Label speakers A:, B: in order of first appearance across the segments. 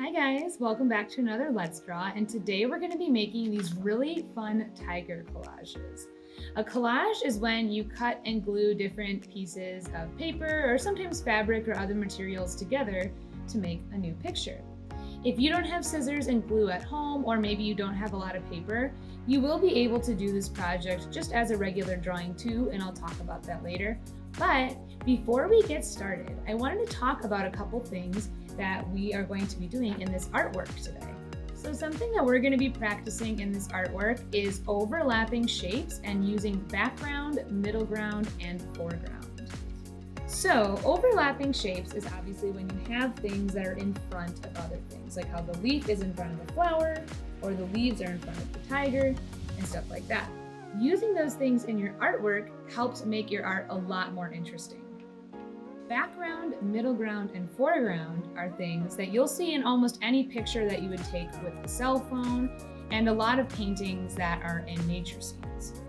A: Hi guys, welcome back to another Let's Draw, and today we're going to be making these really fun tiger collages. A collage is when you cut and glue different pieces of paper or sometimes fabric or other materials together to make a new picture. If you don't have scissors and glue at home, or maybe you don't have a lot of paper, you will be able to do this project just as a regular drawing too, and I'll talk about that later. But before we get started, I wanted to talk about a couple things that we are going to be doing in this artwork today. So something that we're going to be practicing in this artwork is overlapping shapes and using background, middle ground, and foreground. So overlapping shapes is obviously when you have things that are in front of other things, like how the leaf is in front of the flower, or the leaves are in front of the tiger, and stuff like that. Using those things in your artwork helps make your art a lot more interesting. Background, middle ground, and foreground are things that you'll see in almost any picture that you would take with a cell phone and a lot of paintings that are in nature scenes.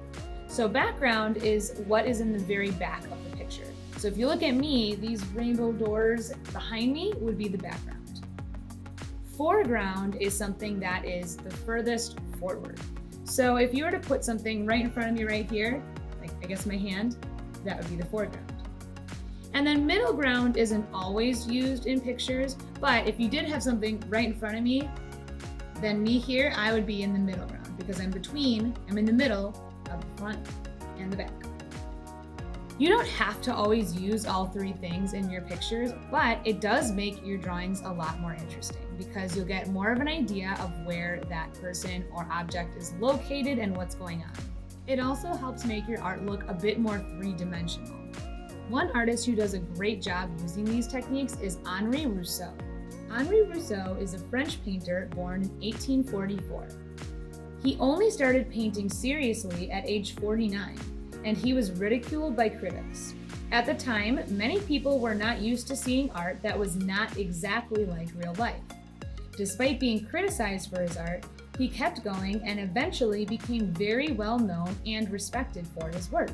A: So background is what is in the very back of the picture. So if you look at me, these rainbow doors behind me would be the background. Foreground is something that is the furthest forward. So if you were to put something right in front of me right here, like I guess my hand, that would be the foreground. And then middle ground isn't always used in pictures, but if you did have something right in front of me, then me here, I would be in the middle ground because I'm in the middle of the front and the back. You don't have to always use all three things in your pictures, but it does make your drawings a lot more interesting because you'll get more of an idea of where that person or object is located and what's going on. It also helps make your art look a bit more three-dimensional. One artist who does a great job using these techniques is Henri Rousseau. Henri Rousseau is a French painter born in 1844. He only started painting seriously at age 49, and he was ridiculed by critics. At the time, many people were not used to seeing art that was not exactly like real life. Despite being criticized for his art, he kept going and eventually became very well known and respected for his work.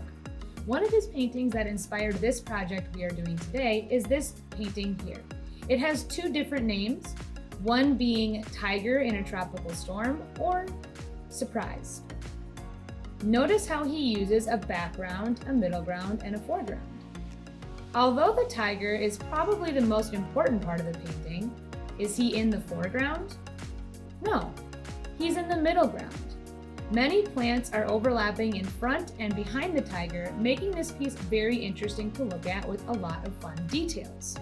A: One of his paintings that inspired this project we are doing today is this painting here. It has two different names, one being Tiger in a Tropical Storm or Surprise. Notice how he uses a background, a middle ground, and a foreground. Although the tiger is probably the most important part of the painting, is he in the foreground? No, he's in the middle ground. Many plants are overlapping in front and behind the tiger, making this piece very interesting to look at with a lot of fun details.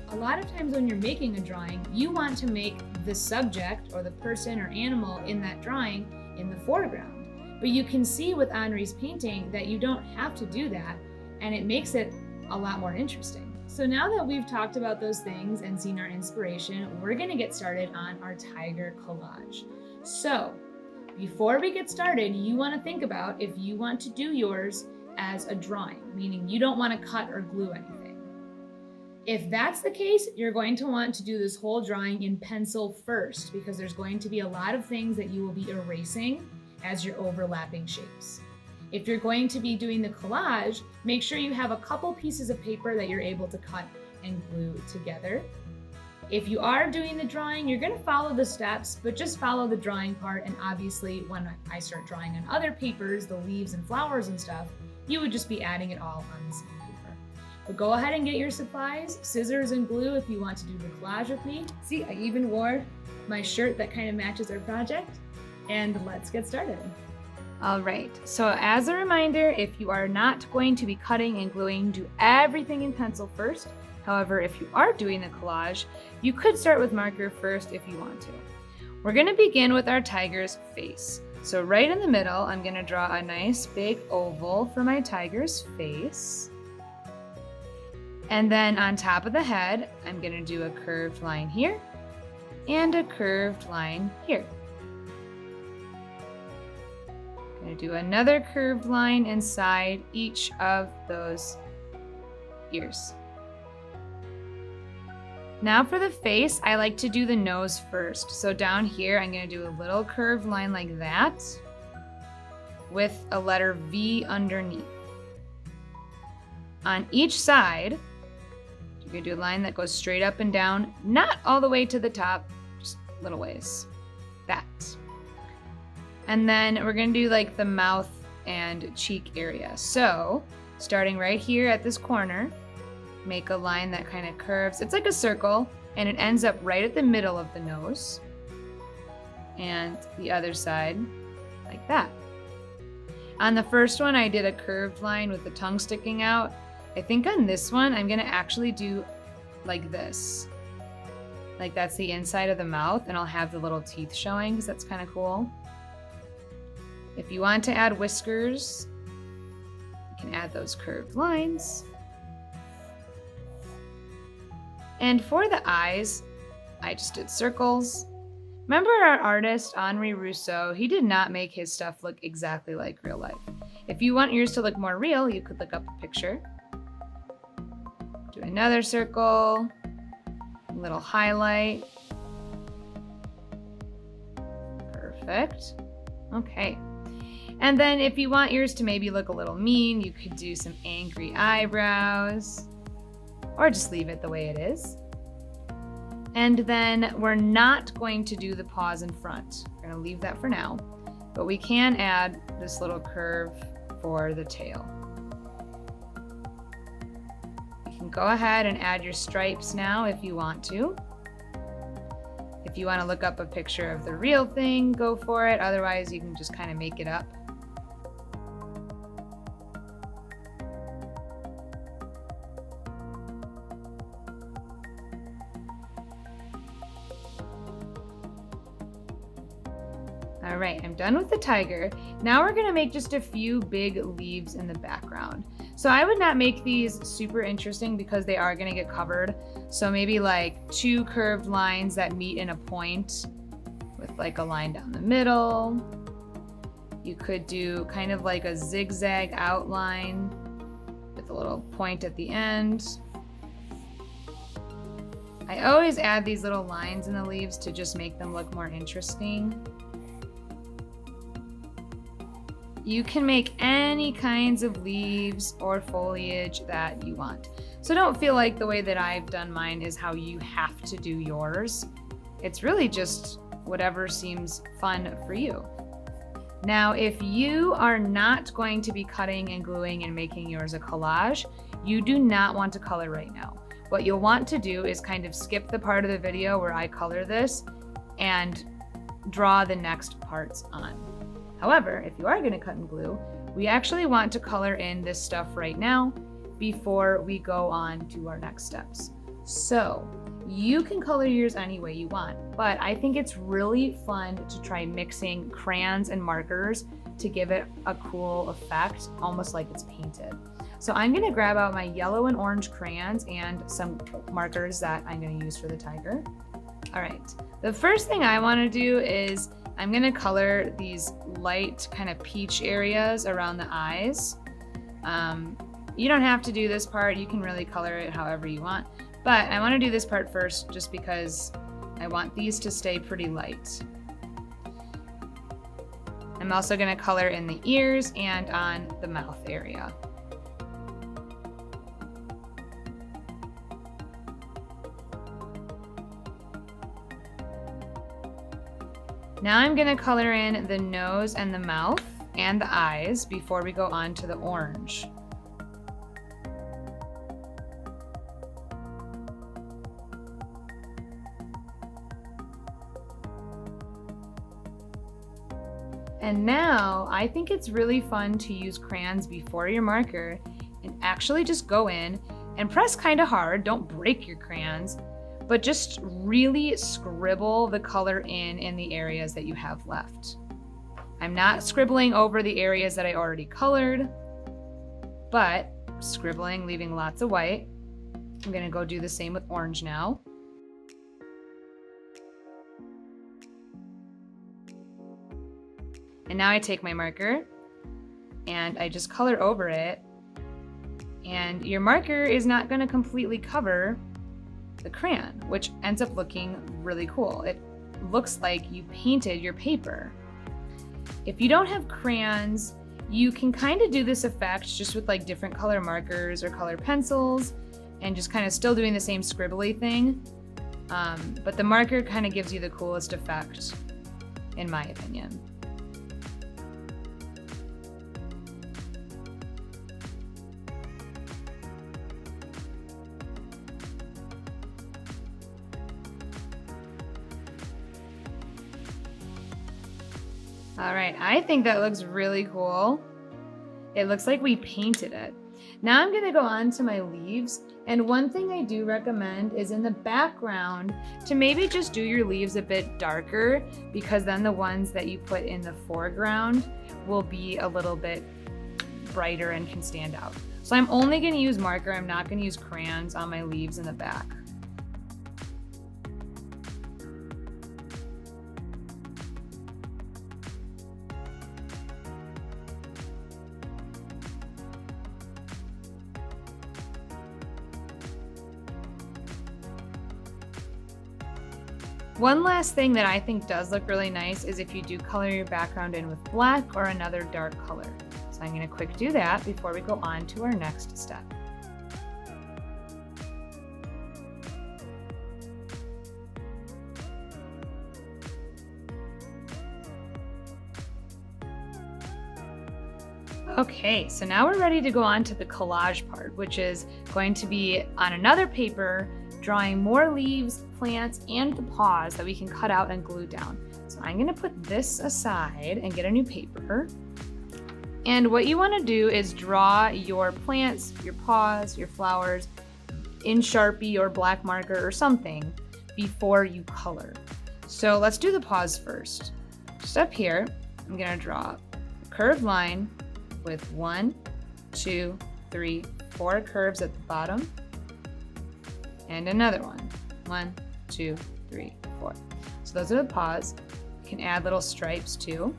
A: A lot of times when you're making a drawing, you want to make the subject or the person or animal in that drawing in the foreground. But you can see with Henri's painting that you don't have to do that, and it makes it a lot more interesting. So now that we've talked about those things and seen our inspiration, we're gonna get started on our tiger collage. So, before we get started, you want to think about if you want to do yours as a drawing, meaning you don't want to cut or glue anything. If that's the case, you're going to want to do this whole drawing in pencil first because there's going to be a lot of things that you will be erasing as you're overlapping shapes. If you're going to be doing the collage, make sure you have a couple pieces of paper that you're able to cut and glue together. If you are doing the drawing, you're going to follow the steps, but just follow the drawing part. And obviously, when I start drawing on other papers, the leaves and flowers and stuff, you would just be adding it all on the same paper. But go ahead and get your supplies, scissors and glue if you want to do the collage with me. See, I even wore my shirt that kind of matches our project. And let's get started. All right, so as a reminder, if you are not going to be cutting and gluing, do everything in pencil first. However, if you are doing the collage, you could start with marker first if you want to. We're going to begin with our tiger's face. So right in the middle, I'm going to draw a nice big oval for my tiger's face. And then on top of the head, I'm going to do a curved line here and a curved line here. I'm going to do another curved line inside each of those ears. Now for the face, I like to do the nose first. So down here, I'm going to do a little curved line like that with a letter V underneath. On each side, do You're gonna do a line that goes straight up and down, not all the way to the top, just little ways. That. And then we're gonna do like the mouth and cheek area. So starting right here at this corner, make a line that kind of curves. It's like a circle, and it ends up right at the middle of the nose. And the other side, like that. On the first one, I did a curved line with the tongue sticking out. I think on this one, I'm gonna actually do like this. Like that's the inside of the mouth, and I'll have the little teeth showing because that's kind of cool. If you want to add whiskers, you can add those curved lines. And for the eyes, I just did circles. Remember our artist, Henri Rousseau? He did not make his stuff look exactly like real life. If you want yours to look more real, you could look up a picture. Do another circle, a little highlight. Perfect. Okay. And then if you want yours to maybe look a little mean, you could do some angry eyebrows, or just leave it the way it is. And then we're not going to do the paws in front. We're gonna leave that for now, but we can add this little curve for the tail. You can go ahead and add your stripes now if you want to. If you want to look up a picture of the real thing, go for it. Otherwise, you can just kind of make it up. All right, I'm done with the tiger. Now we're gonna make just a few big leaves in the background. So I would not make these super interesting because they are gonna get covered. So maybe like 2 curved lines that meet in a point with like a line down the middle. You could do kind of like a zigzag outline with a little point at the end. I always add these little lines in the leaves to just make them look more interesting. You can make any kinds of leaves or foliage that you want. So don't feel like the way that I've done mine is how you have to do yours. It's really just whatever seems fun for you. Now, if you are not going to be cutting and gluing and making yours a collage, you do not want to color right now. What you'll want to do is kind of skip the part of the video where I color this and draw the next parts on. However, if you are going to cut and glue, we actually want to color in this stuff right now before we go on to our next steps. So you can color yours any way you want, but I think it's really fun to try mixing crayons and markers to give it a cool effect, almost like it's painted. So I'm going to grab out my yellow and orange crayons and some markers that I'm going to use for the tiger. All right, the first thing I want to do is I'm gonna color these light kind of peach areas around the eyes. You don't have to do this part, you can really color it however you want, but I wanna do this part first just because I want these to stay pretty light. I'm also gonna color in the ears and on the mouth area. Now I'm gonna color in the nose and the mouth and the eyes before we go on to the orange. And now I think it's really fun to use crayons before your marker and actually just go in and press kind of hard, don't break your crayons, but just really scribble the color in the areas that you have left. I'm not scribbling over the areas that I already colored, but scribbling, leaving lots of white. I'm gonna go do the same with orange now. And now I take my marker and I just color over it. And your marker is not gonna completely cover the crayon, which ends up looking really cool. It looks like you painted your paper. If you don't have crayons, you can kind of do this effect just with like different color markers or color pencils, and just kind of still doing the same scribbly thing. But the marker kind of gives you the coolest effect, in my opinion. All right, I think that looks really cool. It looks like we painted it. Now I'm gonna go on to my leaves, and one thing I do recommend is in the background to maybe just do your leaves a bit darker, because then the ones that you put in the foreground will be a little bit brighter and can stand out. So I'm only gonna use marker, I'm not gonna use crayons on my leaves in the back. One last thing that I think does look really nice is if you do color your background in with black or another dark color. So I'm going to quick do that before we go on to our next step. Okay, so now we're ready to go on to the collage part, which is going to be on another paper, drawing more leaves, plants, and the paws that we can cut out and glue down. So I'm gonna put this aside and get a new paper. And what you wanna do is draw your plants, your paws, your flowers in Sharpie or black marker or something before you color. So let's do the paws first. Just up here, I'm gonna draw a curved line with 1, 2, 3, 4 curves at the bottom. And another one. 1, 2, 3, 4. So those are the paws. You can add little stripes too.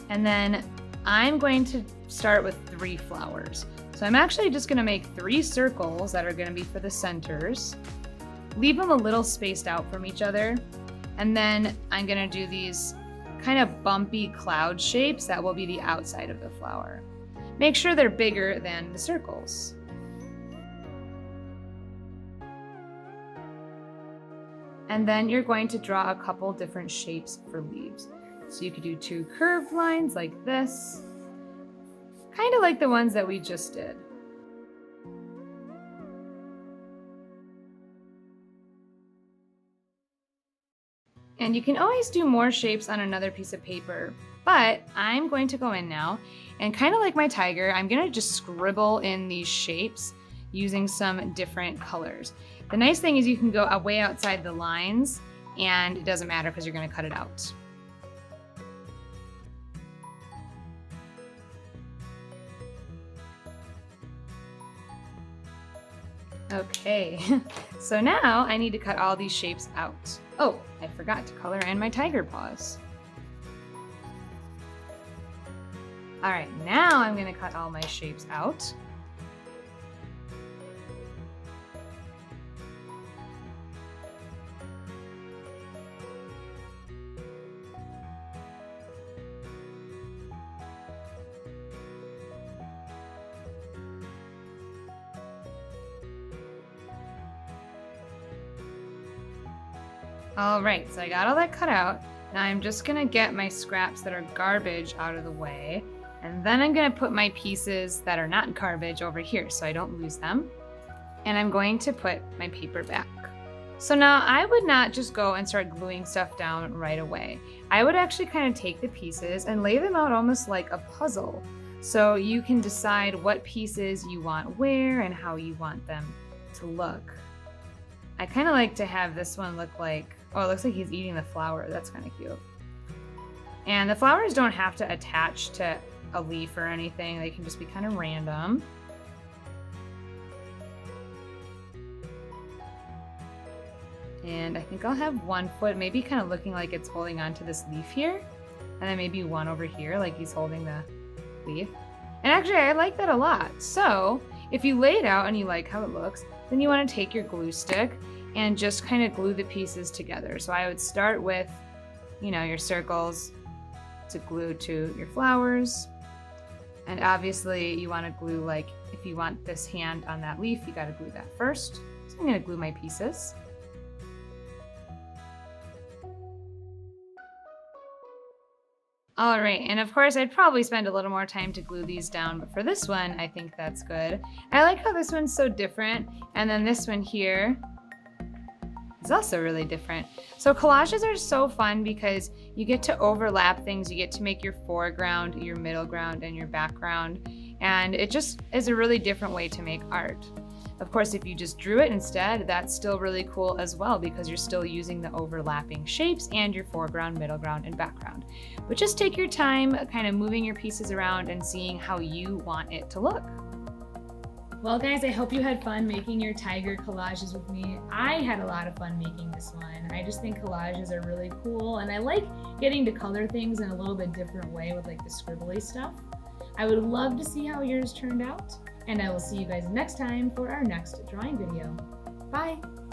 A: And then I'm going to start with 3 flowers. So I'm actually just gonna make 3 circles that are gonna be for the centers. Leave them a little spaced out from each other. And then I'm gonna do these kind of bumpy cloud shapes that will be the outside of the flower. Make sure they're bigger than the circles. And then you're going to draw a couple different shapes for leaves. So you could do 2 curved lines like this, kind of like the ones that we just did. And you can always do more shapes on another piece of paper, but I'm going to go in now and kind of like my tiger, I'm gonna just scribble in these shapes using some different colors. The nice thing is you can go way outside the lines and it doesn't matter because you're gonna cut it out. Okay, so now I need to cut all these shapes out. Oh, I forgot to color in my tiger paws. All right, now I'm gonna cut all my shapes out. All right, so I got all that cut out. Now I'm just gonna get my scraps that are garbage out of the way. And then I'm gonna put my pieces that are not garbage over here so I don't lose them. And I'm going to put my paper back. So now I would not just go and start gluing stuff down right away. I would actually kind of take the pieces and lay them out almost like a puzzle. So you can decide what pieces you want where and how you want them to look. I kind of like to have this one look like, oh, it looks like he's eating the flower. That's kind of cute. And the flowers don't have to attach to a leaf or anything. They can just be kind of random. And I think I'll have one foot maybe kind of looking like it's holding on to this leaf here. And then maybe one over here like he's holding the leaf. And actually I like that a lot. So if you lay it out and you like how it looks, Then you want to take your glue stick and just kind of glue the pieces together. So I would start with, your circles to glue to your flowers. And obviously you want to glue, like if you want this hand on that leaf, you got to glue that first. So I'm going to glue my pieces. All right, and of course I'd probably spend a little more time to glue these down, but for this one, I think that's good. I like how this one's so different, and then this one here is also really different. So collages are so fun because you get to overlap things. You get to make your foreground, your middle ground, and your background, and it just is a really different way to make art. Of course, if you just drew it instead, that's still really cool as well because you're still using the overlapping shapes and your foreground, middle ground, and background. But just take your time kind of moving your pieces around and seeing how you want it to look. Well guys, I hope you had fun making your tiger collages with me. I had a lot of fun making this one. I just think collages are really cool, and I like getting to color things in a little bit different way with like the scribbly stuff. I would love to see how yours turned out, and I will see you guys next time for our next drawing video. Bye!